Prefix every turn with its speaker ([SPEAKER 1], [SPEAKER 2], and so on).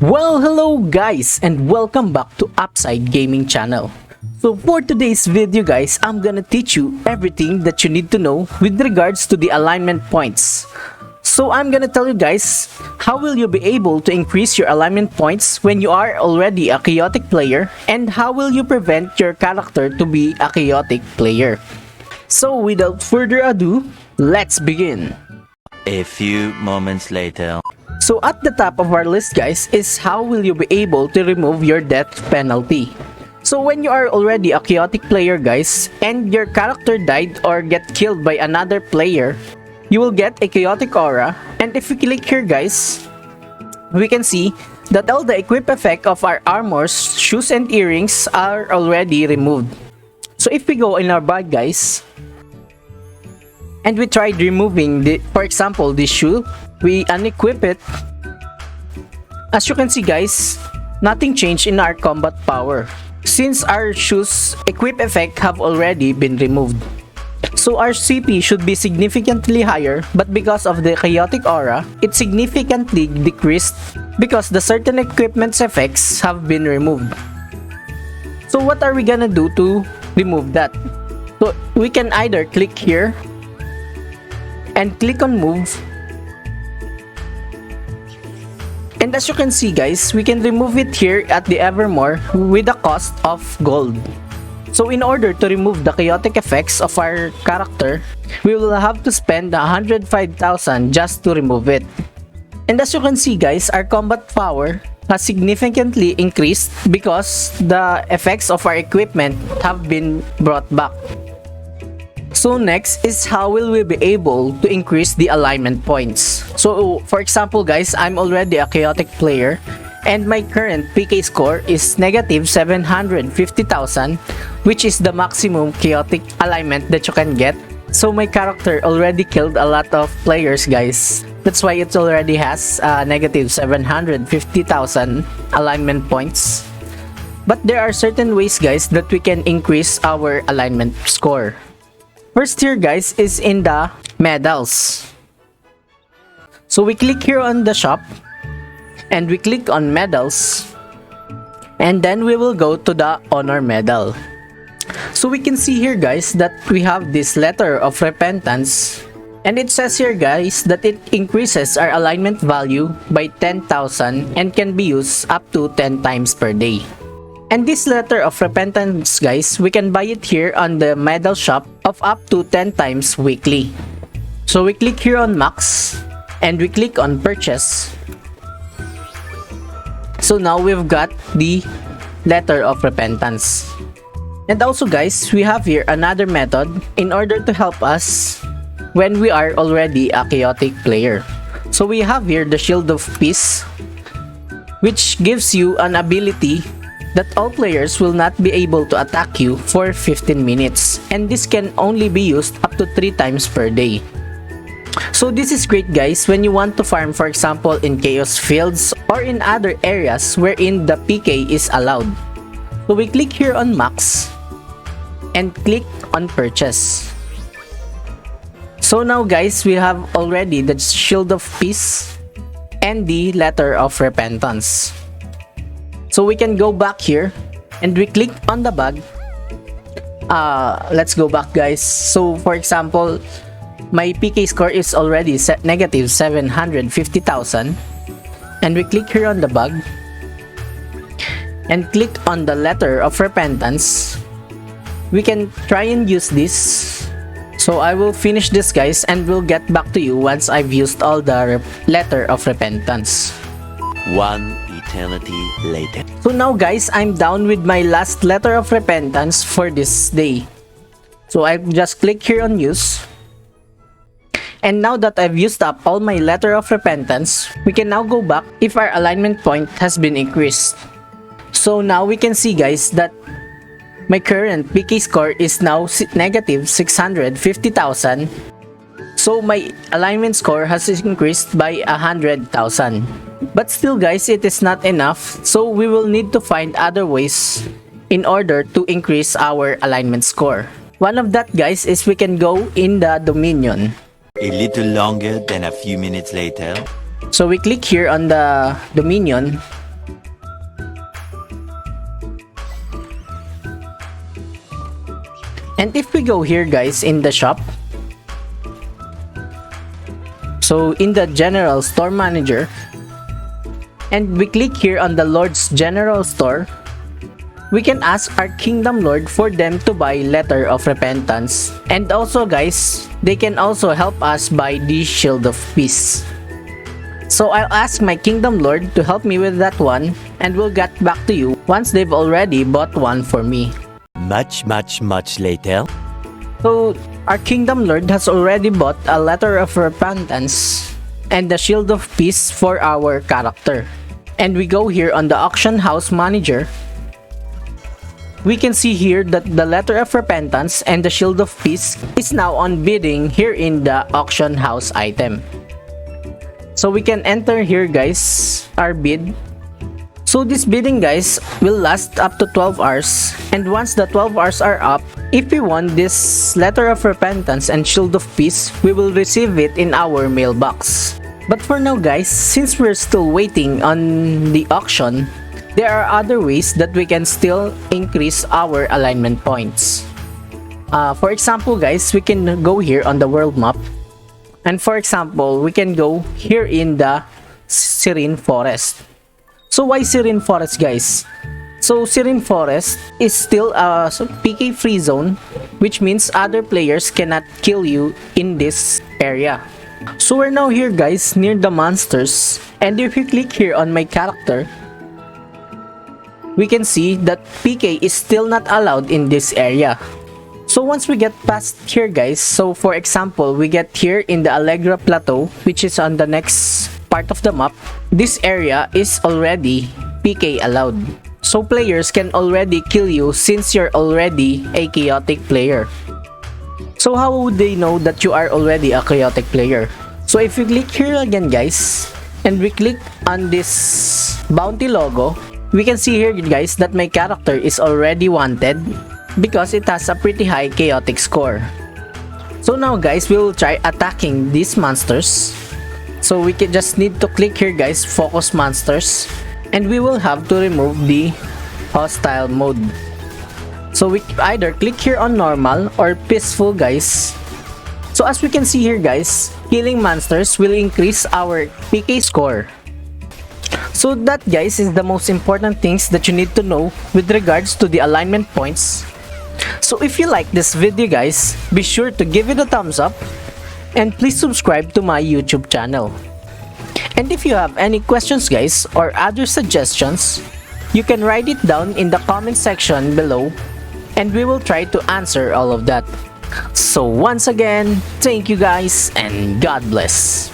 [SPEAKER 1] Well, hello guys and welcome back to Upside Gaming channel. So for today's video guys, I'm gonna teach you everything that you need to know with regards to the alignment points. So I'm gonna tell you guys, how will you be able to increase your alignment points when you are already a chaotic player, and how will you prevent your character to be a chaotic player. So without further ado, let's begin.
[SPEAKER 2] A few moments later.
[SPEAKER 1] So at the top of our list guys is how will you be able to remove your death penalty. So when you are already a chaotic player guys, and your character died or get killed by another player, you will get a chaotic aura, and if we click here guys, we can see that all the equip effect of our armors, shoes and earrings are already removed. So if we go in our bag guys, and we tried removing for example this shoe, we unequip it. As you can see guys, nothing changed in our combat power since our shoes equip effect have already been removed. So our CP should be significantly higher, but because of the chaotic aura, it significantly decreased because the certain equipment's effects have been removed. So what are we gonna do to remove that? So we can either click here and click on move. And as you can see guys, we can remove it here at the Evermore with a cost of gold. So in order to remove the chaotic effects of our character, we will have to spend 105,000 just to remove it. And as you can see guys, our combat power has significantly increased because the effects of our equipment have been brought back. So next is how will we be able to increase the alignment points. So for example guys, I'm already a chaotic player and my current PK score is negative 750,000, which is the maximum chaotic alignment that you can get. So my character already killed a lot of players guys. That's why it already has negative 750,000 alignment points. But there are certain ways guys that we can increase our alignment score. First here guys is in the medals. So we click here on the shop and we click on medals, and then we will go to the honor medal. So we can see here guys that we have this letter of repentance, and it says here guys that it increases our alignment value by 10,000 and can be used up to 10 times per day. And this letter of repentance guys, we can buy it here on the medal shop of up to 10 times weekly. So we click here on max and we click on purchase. So now we've got the letter of repentance. And also guys, we have here another method in order to help us when we are already a chaotic player. So we have here the shield of peace, which gives you an ability that all players will not be able to attack you for 15 minutes, and this can only be used up to 3 times per day. So this is great guys when you want to farm, for example in chaos fields or in other areas wherein the PK is allowed. So we click here on max and click on purchase. So now guys, we have already the shield of peace and the letter of repentance. So we can go back here and we click on the bag. Let's go back guys. So for example, my PK score is already negative 750,000, and we click here on the bag and click on the letter of repentance. We can try and use this. So I will finish this guys and we'll get back to you once I've used all the letter of repentance.
[SPEAKER 2] One eternity later.
[SPEAKER 1] So now guys, I'm down with my last letter of repentance for this day. So I just click here on use. And now that I've used up all my letter of repentance, we can now go back if our alignment point has been increased. So now we can see guys that my current PK score is now negative 650,000. So my alignment score has increased by 100,000. But still guys, it is not enough, so we will need to find other ways in order to increase our alignment score. One of that guys is we can go in the Dominion.
[SPEAKER 2] A little longer than a few minutes later.
[SPEAKER 1] So we click here on the Dominion And if we go here guys in the shop, so in the general store manager, and we click here on the Lord's general store, we can ask our kingdom lord for them to buy letter of repentance. And also guys, they can also help us buy the shield of peace. So I'll ask my kingdom lord to help me with that one, and we'll get back to you once they've already bought one for me.
[SPEAKER 2] Much later.
[SPEAKER 1] So our kingdom lord has already bought a letter of repentance and the shield of peace for our character. And we go here on the auction house manager. We can see here that the letter of repentance and the shield of peace is now on bidding here in the auction house item. So we can enter here guys our bid. So this bidding guys will last up to 12 hours, and once the 12 hours are up, if we won this letter of repentance and shield of peace, we will receive it in our mailbox. But for now guys, since we're still waiting on the auction, there are other ways that we can still increase our alignment points. For example guys, we can go here on the world map. And for example, we can go here in the Serene Forest. So why Serene Forest guys? So Serene Forest is still a PK free zone, which means other players cannot kill you in this area. So we're now here guys near the monsters, and if you click here on my character, we can see that PK is still not allowed in this area. So once we get past here guys, so for example, we get here in the Allegra Plateau, which is on the next part of the map, this area is already PK allowed. So players can already kill you since you're already a chaotic player. So how would they know that you are already a chaotic player? So if you click here again guys, and we click on this bounty logo, we can see here guys that my character is already wanted because it has a pretty high chaotic score. So now guys, we will try attacking these monsters. So we can just need to click here guys, focus monsters, and we will have to remove the hostile mode. So we either click here on normal or peaceful guys. So as we can see here guys, killing monsters will increase our PK score. So that guys is the most important things that you need to know with regards to the alignment points. So if you like this video guys, be sure to give it a thumbs up, and please subscribe to my YouTube channel. And if you have any questions guys or other suggestions, you can write it down in the comment section below, and we will try to answer all of that. So once again, thank you guys and God bless.